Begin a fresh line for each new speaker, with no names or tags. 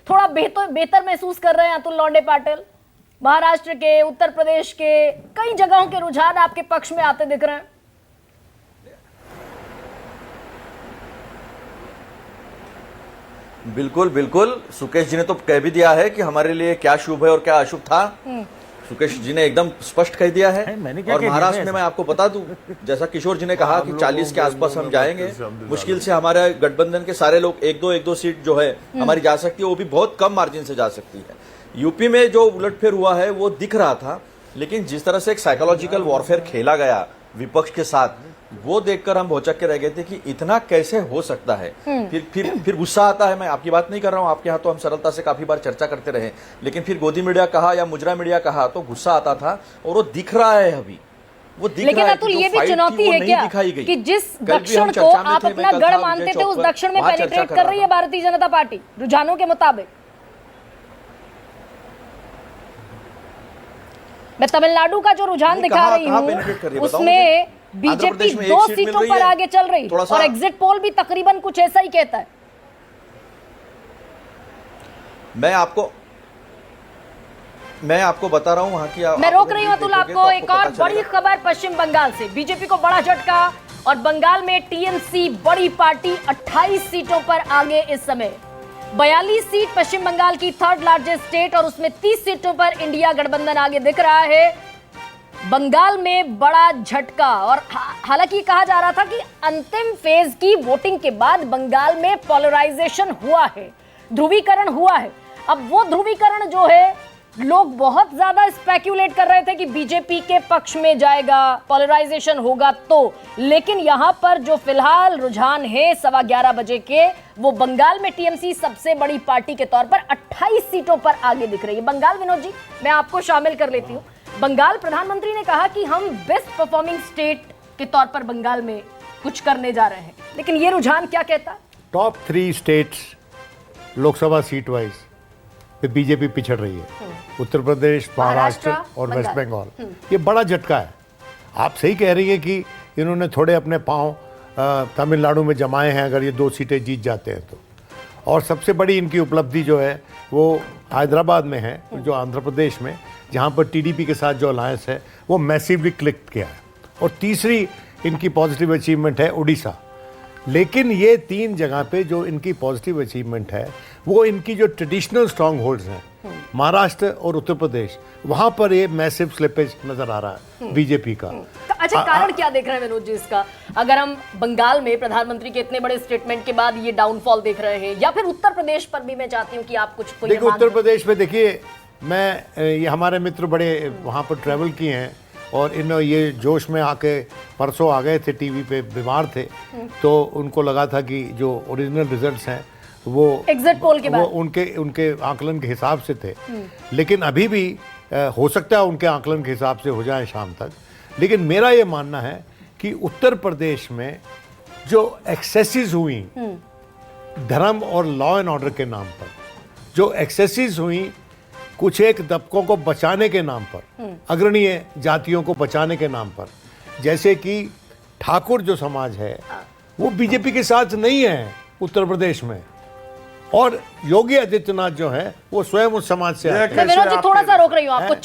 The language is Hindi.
थोड़ा बेहतर महसूस कर रहे हैं अतुल लौंडे पाटिल? महाराष्ट्र के, उत्तर प्रदेश के कई जगहों के रुझान आपके पक्ष में आते दिख रहे हैं।
बिल्कुल बिल्कुल, सुकेश जी ने तो कह भी दिया है कि हमारे लिए क्या शुभ है और क्या अशुभ था। सुकेश जी ने एकदम स्पष्ट कह दिया है। और महाराष्ट्र में मैं आपको बता दूं, जैसा किशोर जी ने कहा कि 40 के आसपास हम जाएंगे। मुश्किल से हमारे गठबंधन के सारे लोग एक दो सीट जो है हमारी जा सकती है, वो भी बहुत कम मार्जिन से जा सकती है। यूपी में जो उलटफेर हुआ है वो दिख रहा था, लेकिन जिस तरह से एक साइकोलॉजिकल वॉरफेयर खेला गया विपक्ष के साथ, वो देखकर हम भौचक के रह गए थे कि इतना कैसे हो सकता है। फिर गुस्सा आता है। मैं आपकी बात नहीं कर रहा हूं, आपके यहाँ तो हम सरलता से काफी बार चर्चा करते रहे, लेकिन फिर गोदी मीडिया कहा या मुजरा मीडिया कहा तो गुस्सा आता था। और वो दिख रहा है अभी, वो दिख
लेकिन
रहा है
अतुल,
कि
ये भी चुनौती है क्या कि जिस दक्षिण को आप अपना गढ़ मानते थे, उस दक्षिण में पेनिट्रेट कर रही है भारतीय जनता पार्टी रुझानों के मुताबिक? मैं तमिलनाडु का जो रुझान दिखा रही हूँ उसमें बीजेपी 2 सीटों पर आगे चल रही है और एग्जिट पोल भी तकरीबन कुछ ऐसा ही कहता है।
मैं आपको बता रहा हूं वहां की।
मैं रोक रही हूं अतुल आपको। एक और बड़ी खबर पश्चिम बंगाल से, बीजेपी को बड़ा झटका और बंगाल में टीएमसी बड़ी पार्टी 28 सीटों पर आगे इस समय। 42 सीट पश्चिम बंगाल की थर्ड लार्जेस्ट स्टेट और उसमें 30 सीटों पर इंडिया गठबंधन आगे दिख रहा है। बंगाल में बड़ा झटका। और हालांकि कहा जा रहा था कि अंतिम फेज की वोटिंग के बाद बंगाल में पोलराइजेशन हुआ है, ध्रुवीकरण हुआ है। अब वो ध्रुवीकरण जो है, लोग बहुत ज्यादा स्पेक्युलेट कर रहे थे कि बीजेपी के पक्ष में जाएगा, पोलराइजेशन होगा तो। लेकिन यहां पर जो फिलहाल रुझान है 11:15 बजे के, वो बंगाल में टीएमसी सबसे बड़ी पार्टी के तौर पर 28 सीटों पर आगे दिख रही है। बंगाल, विनोद जी, मैं आपको शामिल कर लेती हूं। बंगाल प्रधानमंत्री ने कहा कि हम बेस्ट परफॉर्मिंग स्टेट के तौर पर बंगाल में कुछ करने जा रहे हैं, लेकिन ये रुझान क्या कहता है?
Top 3 states Lok Sabha seat wise पे बीजेपी पिछड़ रही है। उत्तर प्रदेश, महाराष्ट्र और वेस्ट बंगाल। ये बड़ा झटका है। आप सही कह रही है कि इन्होंने थोड़े अपने पांव तमिलनाडु में जमाए हैं अगर ये 2 सीटें जीत जाते हैं तो। और सबसे बड़ी इनकी उपलब्धि जो है वो हैदराबाद में है, जो आंध्र प्रदेश में, जहाँ पर टीडीपी के साथ जो अलायंस है वो मैसिवली क्लिक किया है। और तीसरी इनकी पॉजिटिव अचीवमेंट है उड़ीसा। लेकिन ये 3 जगह पे जो इनकी पॉजिटिव अचीवमेंट है वो इनकी जो ट्रेडिशनल स्ट्रॉन्ग होल्ड्स हैं, महाराष्ट्र और उत्तर प्रदेश, वहाँ पर ये मैसिव स्लिपेज नजर आ रहा है बीजेपी का।
तो अच्छा, कारण क्या देख रहे हैं विनोद जी इसका? अगर हम बंगाल में प्रधानमंत्री के इतने बड़े स्टेटमेंट के बाद ये डाउनफॉल देख रहे हैं, या फिर उत्तर प्रदेश पर भी मैं चाहती हूँ कि आप कुछ
देखिए। उत्तर प्रदेश में देखिए, ये हमारे मित्र बड़े वहाँ पर ट्रैवल किए हैं और इन ये जोश में आके परसों आ गए थे, टीवी पे बीमार थे, तो उनको लगा था कि जो ओरिजिनल रिजल्ट्स हैं वो
एग्जिट पोल के बाद
वो उनके आकलन के हिसाब से थे। लेकिन अभी भी हो सकता है उनके आकलन के हिसाब से हो जाए शाम तक। लेकिन मेरा ये मानना है कि उत्तर प्रदेश में जो एक्सेसिस हुई धर्म और लॉ एंड ऑर्डर के नाम पर, जो एक्सेसिस हुई कुछ एक तबकों को बचाने के नाम पर, अग्रणीय जातियों को बचाने के नाम पर, जैसे कि ठाकुर जो समाज है वो बीजेपी के साथ नहीं है उत्तर प्रदेश में, और योगी आदित्यनाथ जो है वो स्वयं उस समाज से आते हैं।
मैं विनोद जी थोड़ा सा रोक रही हूँ आपको।